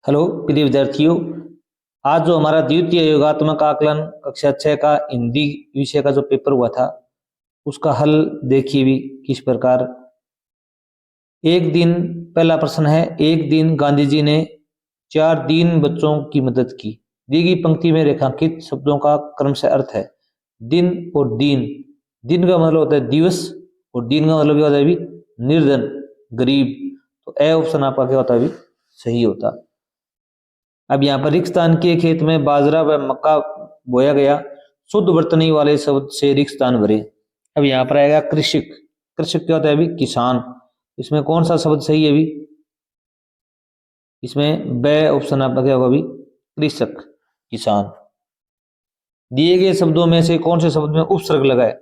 Hello प्रिय विद्यार्थियों। आज जो हमारा द्वितीय योगात्मक आकलन कक्षा 6 का हिंदी विषय का जो पेपर हुआ था उसका हल देखिए भी किस प्रकार। एक दिन, पहला प्रश्न है, एक दिन गांधी जी ने 4 दीन बच्चों की मदद की। दी गई पंक्ति में रेखांकित शब्दों का क्रम से अर्थ है। दिन और दीन, दिन का मतलब होता है दिवस और दीन का मतलब क्या होता है भी निर्धन, गरीब। तो ए ऑप्शन आपका क्या होता है भी सही होता। अब यहाँ पर रिक्तस्थान के खेत में बाजरा व मक्का बोया गया, शुद्ध बर्तनी वाले शब्द से रिक्तस्थान भरे। अब यहाँ पर आएगा कृषक। कृषक क्या होता है अभी किसान। इसमें कौन सा शब्द सही है अभी, इसमें ब ऑप्शन आपका क्या होगा अभी कृषक, किसान। दिए गए शब्दों में से कौन से शब्द में उपसर्ग लगा है।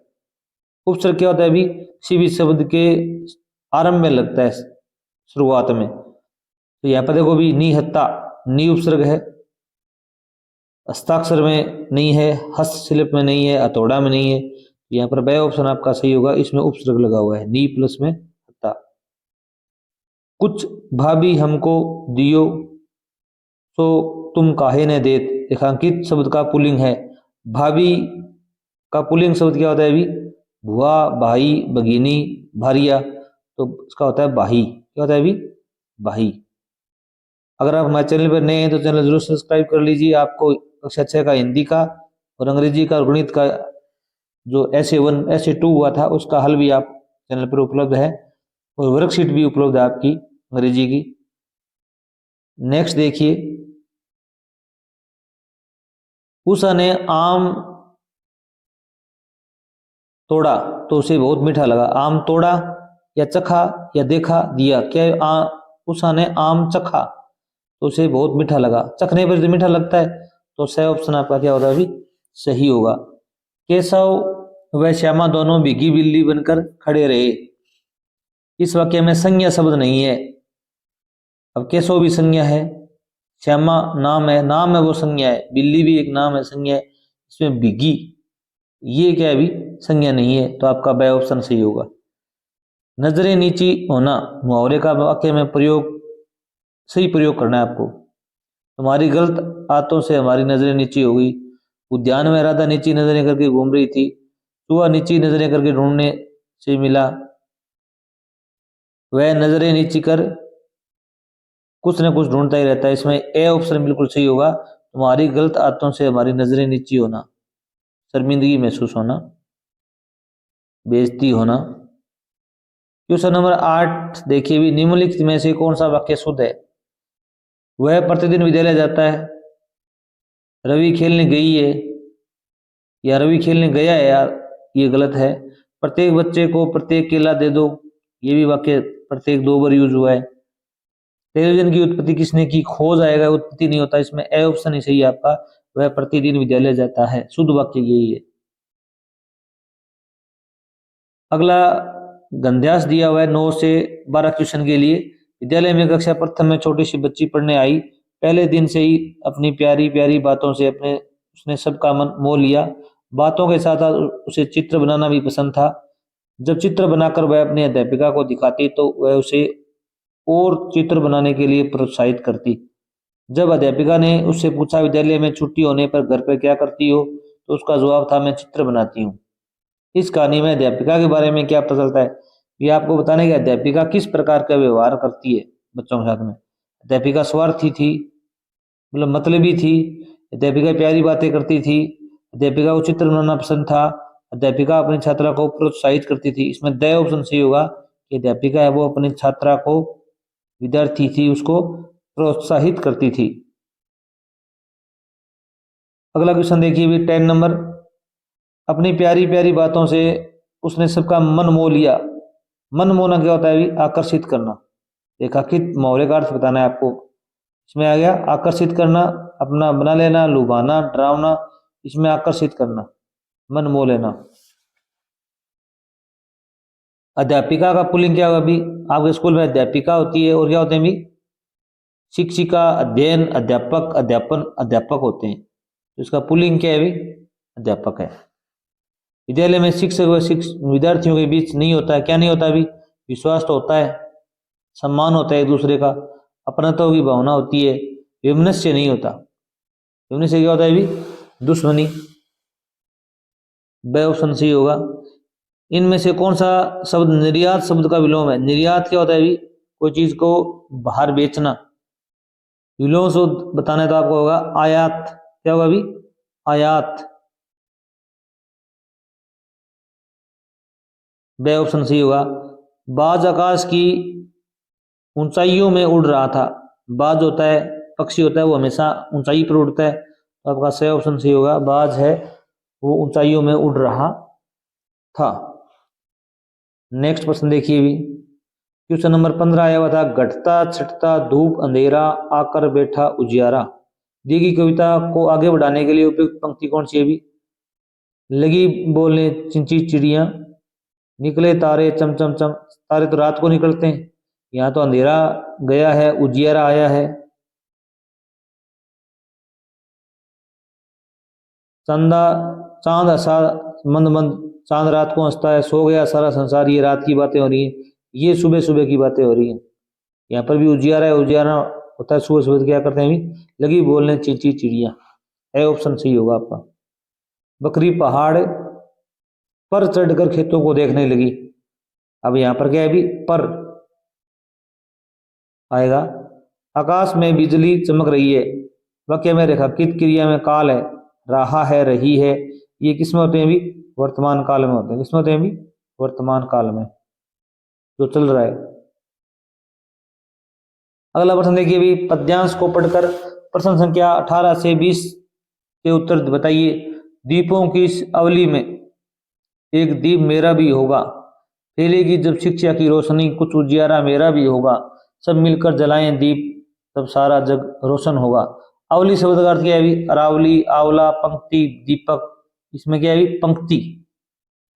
उपसर्ग क्या होता है अभी किसी भी शब्द के आरंभ में लगता है, शुरुआत में। तो यहाँ पर देखो अभी निहत्ता, नी उपसर्ग है, हस्ताक्षर में नहीं है, हस्तशिल्प में नहीं है, हथौड़ा में नहीं है। यहाँ पर बे ऑप्शन आपका सही होगा, इसमें उपसर्ग लगा हुआ है नी प्लस में हत्ता। कुछ भाभी हमको दियो तो तुम काहे ने देत। रेखांकित शब्द का पुल्लिंग है। भाभी का पुल्लिंग शब्द क्या होता है अभी भुआ, भाई, भगिनी, भारिया। तो इसका होता है भाई। क्या होता है अभी भाई। अगर आप हमारे चैनल पर नए हैं तो चैनल जरूर सब्सक्राइब कर लीजिए। आपको कक्षा 6 का हिंदी का और अंग्रेजी का और गणित का जो SA1 SA2 हुआ था उसका हल भी आप चैनल पर उपलब्ध है और वर्कशीट भी उपलब्ध है आपकी अंग्रेजी की। नेक्स्ट देखिए, उषा ने आम तोड़ा तो उसे बहुत मीठा लगा। आम तोड़ा या चखा या देखा दिया, क्या उषा ने आम चखा तो उसे बहुत मीठा लगा। चखने पर जो मीठा लगता है तो सही ऑप्शन आपका क्या होगा अभी सही होगा। केशव व श्यामा दोनों भीगी बिल्ली बनकर खड़े रहे। इस वाक्य में संज्ञा शब्द नहीं है। अब केशव भी संज्ञा है, श्यामा नाम है, नाम है वो संज्ञा है, बिल्ली भी एक नाम है संज्ञा है। इसमें भीगी ये क्या है अभी संज्ञा नहीं है, तो आपका बे ऑप्शन सही होगा। नजरें नीची होना, मुहावरे का वाक्य में प्रयोग सही प्रयोग करना है आपको। तुम्हारी गलत आदतों से हमारी नजरें नीची हो गई। उद्यान में राधा नीची नजरें करके घूम रही थी। चूहा नीची नजरें करके ढूंढने से मिला। वह नजरें नीची कर कुछ न कुछ ढूंढता ही रहता है। इसमें ए ऑप्शन बिल्कुल सही होगा। तुम्हारी गलत आदतों से हमारी नजरें नीची होना, शर्मिंदगी महसूस होना, बेइज्जती होना। क्वेश्चन नंबर 8 देखिए भी, निम्नलिखित में से कौन सा वाक्य शुद्ध है। वह प्रतिदिन विद्यालय जाता है, रवि खेलने गई है या रवि खेलने गया है, यार ये गलत है। प्रत्येक बच्चे को प्रत्येक केला दे दो, ये भी वाक्य प्रत्येक 2 बार यूज हुआ है। टेलीविजन की उत्पत्ति किसने की, खोज आएगा, उत्पत्ति नहीं होता। इसमें ए ऑप्शन ही सही है आपका, वह प्रतिदिन विद्यालय जाता है, शुद्ध वाक्य यही है। अगला गंध्यास दिया हुआ है 9 से 12 क्वेश्चन के लिए। विद्यालय में कक्षा प्रथम में छोटी सी बच्ची पढ़ने आई। पहले दिन से ही अपनी प्यारी प्यारी बातों से उसने सबका मन मोह लिया। बातों के साथ साथ उसे चित्र बनाना भी पसंद था। जब चित्र बनाकर वह अपनी अध्यापिका को दिखाती तो वह उसे और चित्र बनाने के लिए प्रोत्साहित करती। जब अध्यापिका ने उससे पूछा विद्यालय में छुट्टी होने पर घर पर क्या करती हो, तो उसका जवाब था मैं चित्र बनाती हूँ। इस कहानी में अध्यापिका के बारे में क्या पता चलता है, ये आपको बताने की अध्यापिका किस प्रकार का व्यवहार करती है बच्चों के साथ में। अध्यापिका स्वार्थी थी, मतलब मतलबी थी। अध्यापिका प्यारी बातें करती थी। अध्यापिका को चित्र बनाना पसंद था। अध्यापिका अपनी छात्रा को प्रोत्साहित करती थी। इसमें द ऑप्शन सही होगा कि अध्यापिका है वो अपनी छात्रा को, विद्यार्थी थी, उसको प्रोत्साहित करती थी। अगला क्वेश्चन देखिए भी 10 नंबर, अपनी प्यारी प्यारी बातों से उसने सबका मन मोह लिया। मन मोहना क्या होता है अभी आकर्षित करना। रेखांकित मुहावरे का अर्थ बताना है आपको। इसमें आ गया आकर्षित करना, अपना बना लेना, लुभाना, डरावना। इसमें आकर्षित करना, मन मोह लेना। अध्यापिका का पुल्लिंग क्या होगा अभी, आपके स्कूल में अध्यापिका होती है और क्या होते हैं अभी शिक्षिका, अध्ययन, अध्यापक, अध्यापन, अध्यापक होते हैं। तो इसका पुल्लिंग क्या है अभी अध्यापक है। विद्यालय में शिक्षक व विद्यार्थियों के बीच नहीं होता है, क्या नहीं होता अभी विश्वास तो होता है, सम्मान होता है एक दूसरे का, अपनत्व की भावना होती है, विमनस्य नहीं होता। विमनस्य क्या होता है अभी? दुश्मनी। बे ऑप्शन सी होगा। इनमें से कौन सा शब्द निर्यात शब्द का विलोम है? निर्यात क्या होता है अभी? कोई चीज को बाहर बेचना। विलोम शब्द बताना है तो आपको होगा आयात। क्या होगा अभी? आयात। बे ऑप्शन सी होगा। बाज आकाश की ऊंचाइयों में उड़ रहा था। बाज होता है, पक्षी होता है, वो हमेशा ऊंचाई पर उड़ता है, तो आपका सही ऑप्शन सी होगा। बाज है वो ऊंचाइयों में उड़ रहा था। नेक्स्ट प्रश्न देखिए भी, क्वेश्चन नंबर 15 आया हुआ था, घटता छटता धूप अंधेरा आकर बैठा उजियारा। दी गई कविता को आगे बढ़ाने के लिए उपयुक्त पंक्ति कौन सी है भी? लगी बोलने चिंची चिड़िया, निकले तारे चम चम चम। तारे तो रात को निकलते हैं, यहाँ तो अंधेरा गया है उजियारा आया है। चंदा चांद हंसा मंद मंद, चांद रात को हंसता है। सो गया सारा संसार, ये रात की बातें हो रही हैं, ये सुबह सुबह की बातें हो रही हैं। यहाँ पर भी उजियारा है, उजियारा होता है सुबह सुबह। क्या करते हैं भी? लगी बोलने चींची चिड़िया। ए ऑप्शन सही होगा आपका। बकरी पहाड़ पर चढ़कर खेतों को देखने लगी। अब यहाँ पर क्या है भी? पर आएगा। आकाश में बिजली चमक रही है। वाक्य में रेखांकित क्रिया में काल है, रहा है रही है, ये किसमें होते हैं भी? वर्तमान काल में होते हैं। किसमें होते हैं भी? वर्तमान काल में, जो चल रहा है। अगला प्रश्न देखिए भी, पद्यांश को पढ़कर प्रश्न संख्या 18 से 20 के उत्तर बताइए। दीपों की इस अवली में एक दीप मेरा भी होगा, फैलेगी जब शिक्षा की रोशनी, कुछ उजियारा मेरा भी होगा, सब मिलकर जलाएं दीप तब सारा जग रोशन होगा। अवली शब्द का अर्थ क्या है भी? अरावली, आंवला, पंक्ति, दीपक। इसमें क्या है भी? पंक्ति।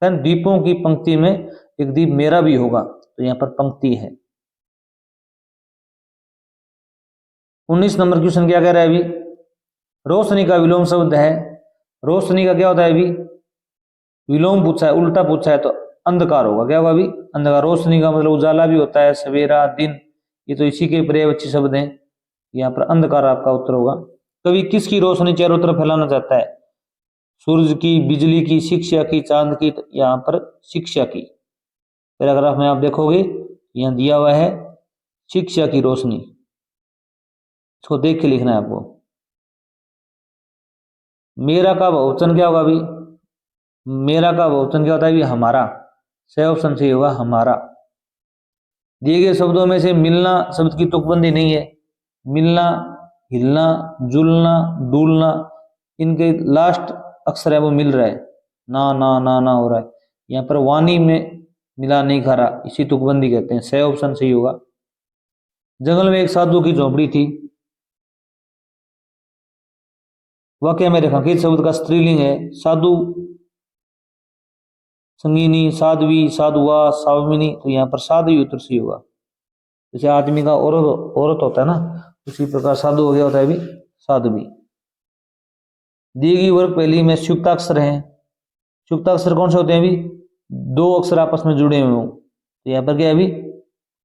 दीपों की पंक्ति में एक दीप मेरा भी होगा, तो यहाँ पर पंक्ति है। 19 नंबर क्वेश्चन क्या कह रहा है अभी? रोशनी का विलोम शब्द है। रोशनी का क्या होता है अभी? विलोम पूछा है, उल्टा पूछा है, तो अंधकार होगा। क्या होगा अभी? अंधकार। रोशनी का मतलब उजाला भी होता है, सवेरा, दिन, ये तो इसी के पर्यायवाची शब्द हैं। यहाँ पर अंधकार आपका उत्तर होगा। कवि किसकी रोशनी चारों तरफ फैलाना चाहता है? सूरज की, बिजली की, शिक्षा की, चांद की। तो यहाँ पर शिक्षा की। पैराग्राफ में आप देखोगे यहाँ दिया हुआ है शिक्षा की रोशनी, इसको देख के लिखना है आपको। मेरा का बहुवचन क्या होगा अभी? मेरा का बहुवचन क्या होता है? हमारा। सही ऑप्शन सही होगा, हमारा। दिए गए शब्दों में से मिलना शब्द की तुकबंदी नहीं है। मिलना, हिलना, जुलना, डूलना, इनके लास्ट अक्षर है वो मिल रहा है, ना ना ना ना हो रहा है। यहाँ पर वाणी में मिला नहीं खा रहा, इसी तुकबंदी कहते हैं। सही ऑप्शन सही होगा। जंगल में एक साधु की झोपड़ी थी। वाक्य में रेखांकित शब्द का स्त्रीलिंग है। साधु, संगीनी, साध्वी, साधुआ, सावमिनी। तो यहाँ पर साधु उत्तर सही होगा। जैसे आदमी का औरत होता है ना, उसी प्रकार साधु हो गया होता है भी साध्वी। दी गई वर्ग पहली में संयुक्ताक्षर हैं। संयुक्ताक्षर कौन से होते हैं भी? दो अक्षर आपस में जुड़े हुए हों। तो यहाँ पर क्या है भी?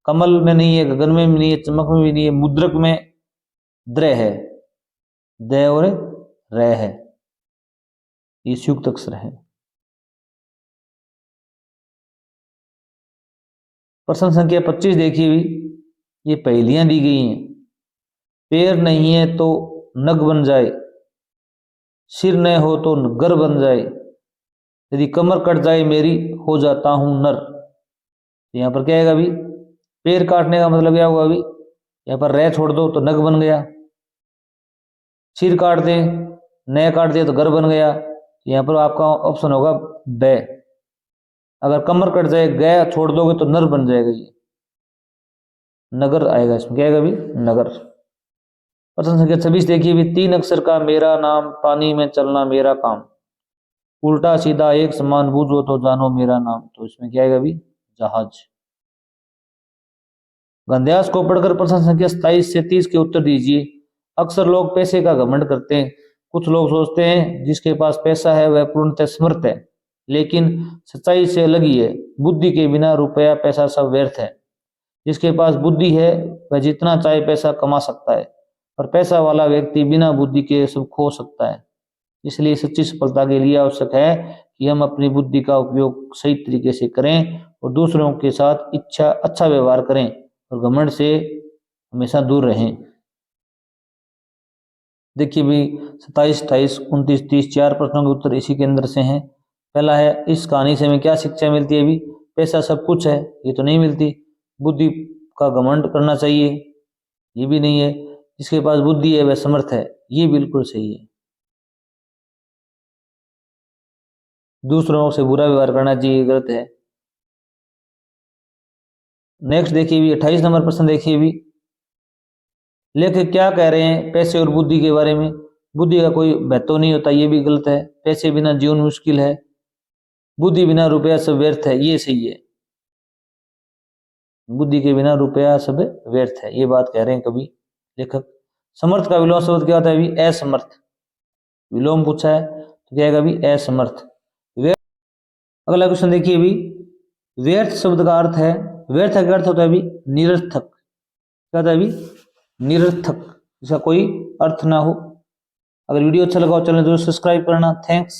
कमल में नहीं है, गगन में भी नहीं है, चमक में भी नहीं है, मुद्रक में द्र है, द और र है, ये संयुक्त अक्षर है। प्रश्न संख्या 25 देखिए भी, ये पहेलियां दी गई हैं। पैर नहीं है तो नग बन जाए, सिर न हो तो गर बन जाए, यदि कमर कट जाए मेरी हो जाता हूं नर। यहाँ पर क्या है अभी? पैर काटने का मतलब क्या हुआ अभी? यहाँ पर रह छोड़ दो तो नग बन गया, सिर काट दे, न काट दिया तो गर बन गया। यहाँ पर आपका ऑप्शन होगा ब। अगर कमर कट जाए, गया छोड़ दोगे तो नर बन जाएगा, ये नगर आएगा। इसमें क्या आएगा अभी? नगर। प्रश्न संख्या 26 देखिए भी, 3 अक्षर का मेरा नाम, पानी में चलना मेरा काम, उल्टा सीधा एक समान, बूझो तो जानो मेरा नाम। तो इसमें क्या आएगा अभी? जहाज। गंध्यास को पढ़कर प्रश्न संख्या 27 से 30 के उत्तर दीजिए। अक्सर लोग पैसे का घमंड करते हैं। कुछ लोग सोचते हैं जिसके पास पैसा है वह पूर्णतः समर्थ है, लेकिन सच्चाई से अलग ही है। बुद्धि के बिना रुपया पैसा सब व्यर्थ है। जिसके पास बुद्धि है वह जितना चाहे पैसा कमा सकता है। और पैसा वाला व्यक्ति बिना बुद्धि के सब खो सकता है। इसलिए सच्ची सफलता के लिए आवश्यक है कि हम अपनी बुद्धि का उपयोग सही तरीके से करें और दूसरों के साथ अच्छा व्यवहार करें और घमंड से हमेशा दूर रहें। देखिए भी 27, 28, 29, 30 4 प्रश्नों के उत्तर इसी के अंदर से हैं। पहला है, इस कहानी से हमें क्या शिक्षा मिलती है? भी पैसा सब कुछ है, ये तो नहीं मिलती। बुद्धि का घमंड करना चाहिए, ये भी नहीं है। जिसके पास बुद्धि है वह समर्थ है, ये बिल्कुल सही है। दूसरों से बुरा व्यवहार करना चाहिए, गलत है। नेक्स्ट देखिए भी 28 नंबर प्रश्न देखिए भी, लेखक क्या कह रहे हैं पैसे और बुद्धि के बारे में? बुद्धि का कोई महत्व नहीं होता, ये भी गलत है। पैसे बिना जीवन मुश्किल है, बुद्धि बिना रुपया सब व्यर्थ है, ये सही है। बुद्धि के बिना रुपया सब व्यर्थ है, ये बात कह रहे हैं कवि लेखक। समर्थ का विलोम शब्द क्या होता है? अभी असमर्थ। विलोम पूछा है तो क्या है अभी? असमर्थ। अगला क्वेश्चन देखिए अभी, व्यर्थ शब्द का अर्थ है, व्यर्थ का अर्थ होता है अभी निरर्थक। क्या होता है अभी? निरर्थक, इसका कोई अर्थ ना हो। अगर वीडियो अच्छा लगा हो चैनल जरूर सब्सक्राइब करना। थैंक्स।